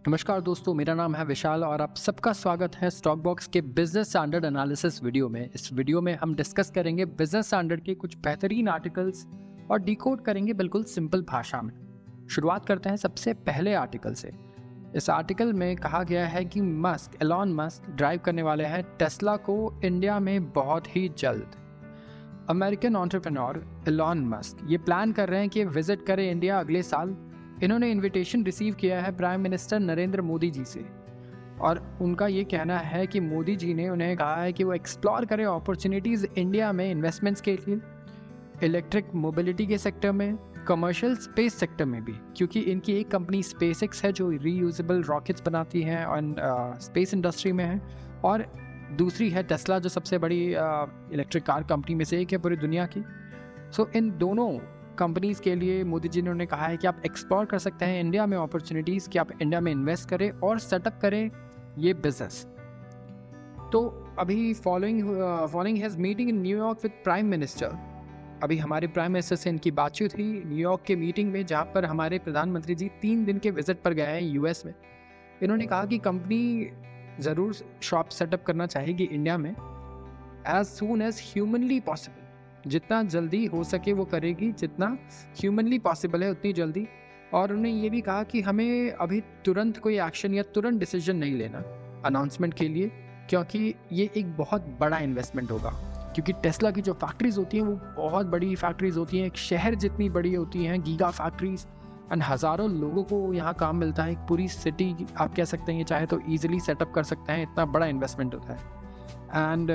नमस्कार दोस्तों, मेरा नाम है विशाल और आप सबका स्वागत है स्टॉक बॉक्स के बिजनेस स्टैंडर्ड एनालिसिस वीडियो में। इस वीडियो में हम डिस्कस करेंगे बिजनेस स्टैंडर्ड के कुछ बेहतरीन आर्टिकल्स और डिकोड करेंगे बिल्कुल सिंपल भाषा में। शुरुआत करते हैं सबसे पहले आर्टिकल से। इस आर्टिकल में कहा गया है कि एलॉन मस्क ड्राइव करने वाले हैं टेस्ला को इंडिया में बहुत ही जल्द। अमेरिकन एंटरप्रेन्योर एलॉन मस्क ये प्लान कर रहे हैं कि विजिट करें इंडिया अगले साल। इन्होंने इनविटेशन रिसीव किया है प्राइम मिनिस्टर नरेंद्र मोदी जी से और उनका ये कहना है कि मोदी जी ने उन्हें कहा है कि वो एक्सप्लोर करें अपॉर्चुनिटीज़ इंडिया में इन्वेस्टमेंट्स के लिए, इलेक्ट्रिक मोबिलिटी के सेक्टर में, कमर्शियल स्पेस सेक्टर में भी, क्योंकि इनकी एक कंपनी स्पेसएक्स है जो रीयूजेबल रॉकेट्स बनाती हैं और स्पेस इंडस्ट्री में है, और दूसरी है टेस्ला जो सबसे बड़ी इलेक्ट्रिक कार कंपनी में से एक है पूरी दुनिया की। सो इन दोनों कंपनीज़ के लिए मोदी जी ने उन्हें कहा है कि आप एक्सप्लोर कर सकते हैं इंडिया में अपॉर्चुनिटीज़, कि आप इंडिया में इन्वेस्ट करें और सेटअप करें ये बिजनेस। तो अभी following his meeting in New York with prime minister, अभी हमारे प्राइम मिनिस्टर से इनकी बातचीत हुई न्यूयॉर्क के मीटिंग में, जहाँ पर हमारे प्रधानमंत्री जी 3 दिन के विजिट पर गए हैं यूएस में। इन्होंने कहा कि कंपनी ज़रूर शॉप सेटअप करना चाहेगी इंडिया में as soon as humanly possible, जितना जल्दी हो सके वो करेगी, जितना ह्यूमनली पॉसिबल है उतनी जल्दी। और उन्होंने ये भी कहा कि हमें अभी तुरंत कोई एक्शन या तुरंत डिसीजन नहीं लेना अनाउंसमेंट के लिए, क्योंकि ये एक बहुत बड़ा इन्वेस्टमेंट होगा। क्योंकि टेस्ला की जो फैक्ट्रीज होती हैं वो बहुत बड़ी फैक्ट्रीज होती हैं, एक शहर जितनी बड़ी होती हैं, गीगा फैक्ट्रीज, एंड हज़ारों लोगों को यहाँ काम मिलता है। एक पूरी सिटी आप कह सकते हैं, ये चाहे तो ईजिली सेटअप कर सकते हैं, इतना बड़ा इन्वेस्टमेंट होता है। एंड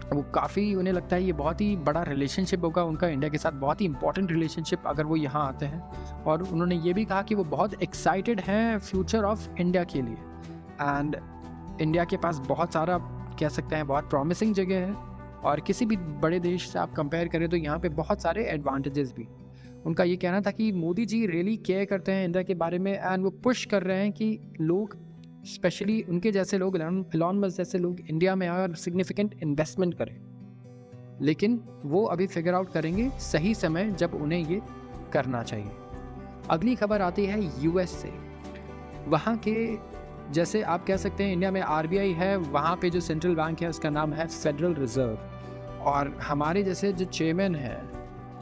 वो काफ़ी उन्हें लगता है ये बहुत ही बड़ा रिलेशनशिप होगा उनका इंडिया के साथ, बहुत ही इंपॉर्टेंट रिलेशनशिप अगर वो यहाँ आते हैं। और उन्होंने ये भी कहा कि वो बहुत एक्साइटेड हैं फ्यूचर ऑफ इंडिया के लिए। एंड इंडिया के पास बहुत सारा कह सकते हैं बहुत प्रॉमिसिंग जगह है, और किसी भी बड़े देश से आप कंपेयर करें तो यहाँ पे बहुत सारे एडवांटेजेस भी। उनका ये कहना था कि मोदी जी रियली केयर करते हैं इंडिया के बारे में, एंड वो पुश कर रहे हैं कि लोग, स्पेशली उनके जैसे लोग, एलॉन मस्क जैसे लोग इंडिया में आए और सिग्निफिकेंट इन्वेस्टमेंट करें। लेकिन वो अभी फिगर आउट करेंगे सही समय जब उन्हें ये करना चाहिए। अगली खबर आती है यूएस से। वहाँ के जैसे आप कह सकते हैं इंडिया में आरबीआई है, वहाँ पे जो सेंट्रल बैंक है उसका नाम है फेडरल रिजर्व, और हमारे जैसे जो चेयरमैन हैं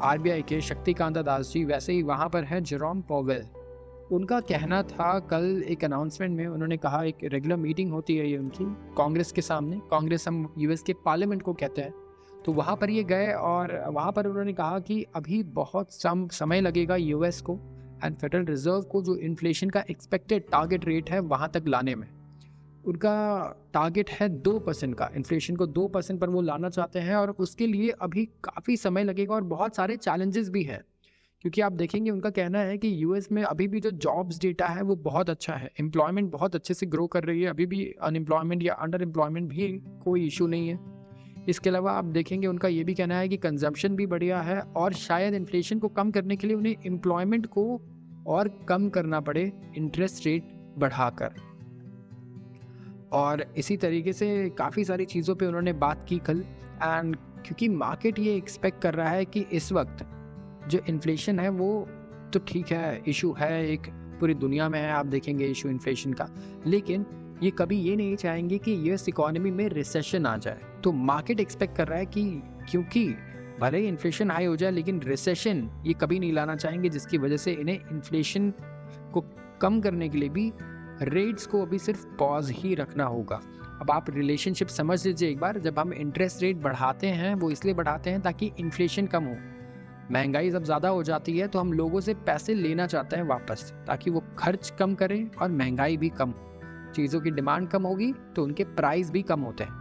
आरबीआई के शक्तिकांत दास जी, वैसे ही वहाँ पर है जेरोम पॉवेल। उनका कहना था कल एक अनाउंसमेंट में, उन्होंने कहा एक रेगुलर मीटिंग होती है ये उनकी कांग्रेस के सामने, कांग्रेस हम यूएस के पार्लियामेंट को कहते हैं, तो वहाँ पर ये गए और वहाँ पर उन्होंने कहा कि अभी बहुत समय लगेगा यूएस को एंड फेडरल रिजर्व को जो इन्फ्लेशन का एक्सपेक्टेड टारगेट रेट है वहाँ तक लाने में। उनका टारगेट है 2% का, इन्फ्लेशन को 2% पर वो लाना चाहते हैं, और उसके लिए अभी काफ़ी समय लगेगा और बहुत सारे चैलेंजेस भी हैं। क्योंकि आप देखेंगे उनका कहना है कि यूएस में अभी भी जो जॉब्स डेटा है वो बहुत अच्छा है, एम्प्लॉयमेंट बहुत अच्छे से ग्रो कर रही है, अभी भी अनएम्प्लॉयमेंट या अंडर एम्प्लॉयमेंट भी कोई इशू नहीं है। इसके अलावा आप देखेंगे उनका ये भी कहना है कि कंजम्पशन भी बढ़िया है, और शायद इन्फ्लेशन को कम करने के लिए उन्हें एम्प्लॉयमेंट को और कम करना पड़े इंटरेस्ट रेट बढ़ाकर। और इसी तरीके से काफ़ी सारी चीज़ों पे उन्होंने बात की कल। एंड क्योंकि मार्केट ये एक्सपेक्ट कर रहा है कि इस वक्त जो इन्फ्लेशन है वो तो ठीक है, इशू है, एक पूरी दुनिया में है, आप देखेंगे इशू इन्फ्लेशन का, लेकिन ये कभी ये नहीं चाहेंगे कि यूएस इकोनॉमी में रिसेशन आ जाए। तो मार्केट एक्सपेक्ट कर रहा है कि क्योंकि भले ही इन्फ्लेशन हाई हो जाए लेकिन रिसेशन ये कभी नहीं लाना चाहेंगे, जिसकी वजह से इन्हें इन्फ्लेशन को कम करने के लिए भी रेट्स को अभी सिर्फ पॉज ही रखना होगा। अब आप रिलेशनशिप समझ लीजिए एक बार, जब हम इंटरेस्ट रेट बढ़ाते हैं वो इसलिए बढ़ाते हैं ताकि इन्फ्लेशन कम हो। महंगाई जब ज़्यादा हो जाती है तो हम लोगों से पैसे लेना चाहते हैं वापस, ताकि वो खर्च कम करें और महंगाई भी कम हो। चीज़ों की डिमांड कम होगी तो उनके प्राइस भी कम होते हैं।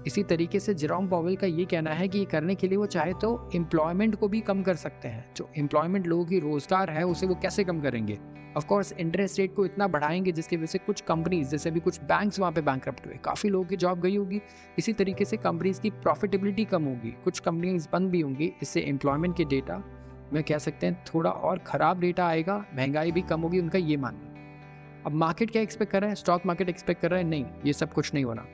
इसी तरीके से जेरोम पॉवेल का ये कहना है कि ये करने के लिए वो चाहे तो एम्प्लॉयमेंट को भी कम कर सकते हैं। जो एम्प्लॉयमेंट लोगों की रोज़गार है उसे वो कैसे कम करेंगे? ऑफ कोर्स इंटरेस्ट रेट को इतना बढ़ाएंगे जिसकी वजह से कुछ कंपनीज, जैसे अभी कुछ बैंक्स वहाँ पे बैंकरप्ट हुए, काफ़ी लोगों की जॉब गई होगी। इसी तरीके से कंपनीज की प्रॉफिटेबिलिटी कम होगी, कुछ कंपनीज बंद भी होंगी। इससे एम्प्लॉयमेंट के डेटा में कह सकते हैं थोड़ा और ख़राब डेटा आएगा, महंगाई भी कम होगी, उनका ये मानना। अब मार्केट क्या एक्सपेक्ट कर रहा है? स्टॉक मार्केट एक्सपेक्ट कर रहा है नहीं, ये सब कुछ नहीं होना,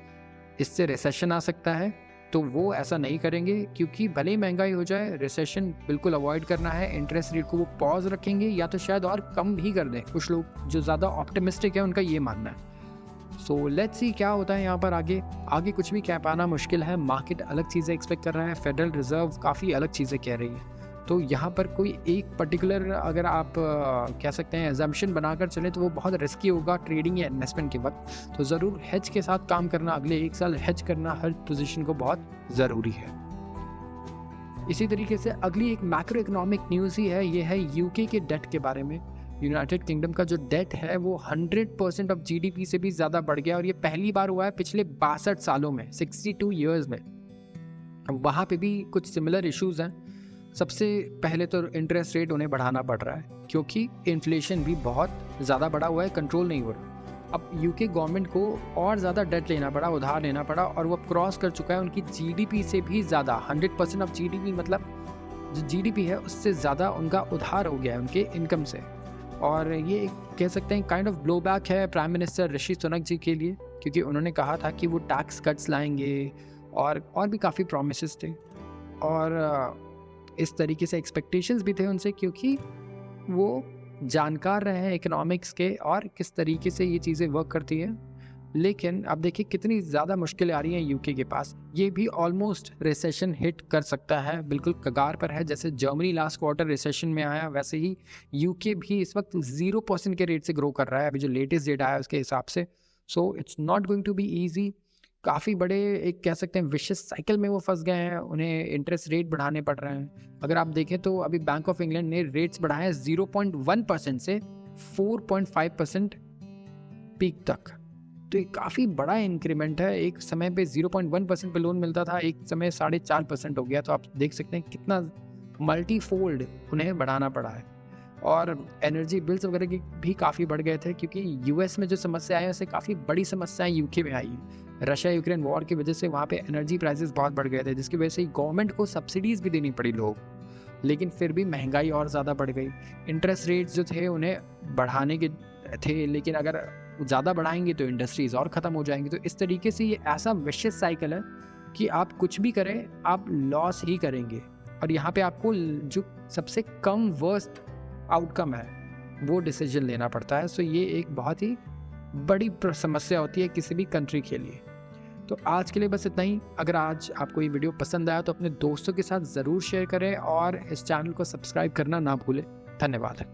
इससे रिसेशन आ सकता है तो वो ऐसा नहीं करेंगे, क्योंकि भले ही महंगाई हो जाए, रिसेशन बिल्कुल अवॉइड करना है। इंटरेस्ट रेट को वो पॉज रखेंगे या तो शायद और कम भी कर दें। कुछ लोग जो ज़्यादा ऑप्टिमिस्टिक है उनका ये मानना है। सो लेट्स सी क्या होता है यहाँ पर आगे कुछ भी कह पाना मुश्किल है। मार्केट अलग चीज़ें एक्सपेक्ट कर रहा है, फेडरल रिजर्व काफ़ी अलग चीज़ें कह रही है। तो यहाँ पर कोई एक पर्टिकुलर अगर आप कह सकते हैं एजम्पशन बनाकर चलें तो वो बहुत रिस्की होगा ट्रेडिंग या इन्वेस्टमेंट के वक्त। तो ज़रूर हेज के साथ काम करना, अगले 1 साल हेज करना हर पोजीशन को बहुत ज़रूरी है। इसी तरीके से अगली एक मैक्रो इकोनॉमिक न्यूज़ ही है, ये है यूके के डेट के बारे में। यूनाइटेड किंगडम का जो डेट है वो 100% ऑफ जीडीपी से भी ज़्यादा बढ़ गया, और ये पहली बार हुआ है पिछले 62 सालों में, 62 ईयर्स में। वहाँ पे भी कुछ सिमिलर इश्यूज़ हैं। सबसे पहले तो इंटरेस्ट रेट उन्हें बढ़ाना पड़ रहा है, क्योंकि इन्फ्लेशन भी बहुत ज़्यादा बढ़ा हुआ है, कंट्रोल नहीं हो रहा। अब यूके गवर्नमेंट को और ज़्यादा डेट लेना पड़ा, उधार लेना पड़ा, और वो क्रॉस कर चुका है उनकी जीडीपी से भी ज़्यादा। 100% ऑफ जीडीपी, मतलब जो जीडीपी है उससे ज़्यादा उनका उधार हो गया है उनके इनकम से। और ये कह सकते हैं काइंड ऑफ ब्लो बैक है प्राइम मिनिस्टर ऋषि सुनक जी के लिए, क्योंकि उन्होंने कहा था कि वो टैक्स कट्स लाएंगे और भी काफ़ी प्रोमिसेस थे, और इस तरीके से एक्सपेक्टेशंस भी थे उनसे, क्योंकि वो जानकार रहे हैं इकोनॉमिक्स के और किस तरीके से ये चीज़ें वर्क करती हैं। लेकिन अब देखिए कितनी ज़्यादा मुश्किलें आ रही हैं यूके के पास। ये भी ऑलमोस्ट रिसेशन हिट कर सकता है, बिल्कुल कगार पर है। जैसे जर्मनी लास्ट क्वार्टर रिसेशन में आया, वैसे ही यूके भी इस वक्त 0% के रेट से ग्रो कर रहा है, अभी जो लेटेस्ट डेटा है उसके हिसाब से। So it's not going to be easy. काफ़ी बड़े एक कह सकते हैं विशियस साइकिल में वो फंस गए हैं, उन्हें इंटरेस्ट रेट बढ़ाने पड़ रहे हैं। अगर आप देखें तो अभी बैंक ऑफ इंग्लैंड ने रेट्स बढ़ाए हैं 0.1% से 4.5% पीक तक। तो ये काफ़ी बड़ा इंक्रीमेंट है। एक समय पे 0.1% पे लोन मिलता था, एक समय 4.5% हो गया। तो आप देख सकते हैं कितना मल्टीफोल्ड उन्हें बढ़ाना पड़ा है। और एनर्जी बिल्स वगैरह की भी काफ़ी बढ़ गए थे, क्योंकि यूएस में जो समस्या है उससे काफ़ी बड़ी समस्याएं यूके में आई। रशिया यूक्रेन वॉर की वजह से वहाँ पे एनर्जी प्राइसेस बहुत बढ़ गए थे, जिसकी वजह से गवर्नमेंट को सब्सिडीज़ भी देनी पड़ी लोग, लेकिन फिर भी महंगाई और ज़्यादा बढ़ गई। इंटरेस्ट रेट्स जो थे उन्हें बढ़ाने के थे, लेकिन अगर ज़्यादा बढ़ाएंगे तो इंडस्ट्रीज़ और ख़त्म हो जाएंगी। तो इस तरीके से ये ऐसा विशियस साइकिल है कि आप कुछ भी करें आप लॉस ही करेंगे, और यहाँ पे आपको जो सबसे कम वर्स्ट आउटकम है वो डिसीजन लेना पड़ता है। सो ये एक बहुत ही बड़ी समस्या होती है किसी भी कंट्री के लिए। तो आज के लिए बस इतना ही। अगर आज आपको ये वीडियो पसंद आया तो अपने दोस्तों के साथ ज़रूर शेयर करें, और इस चैनल को सब्सक्राइब करना ना भूलें। धन्यवाद।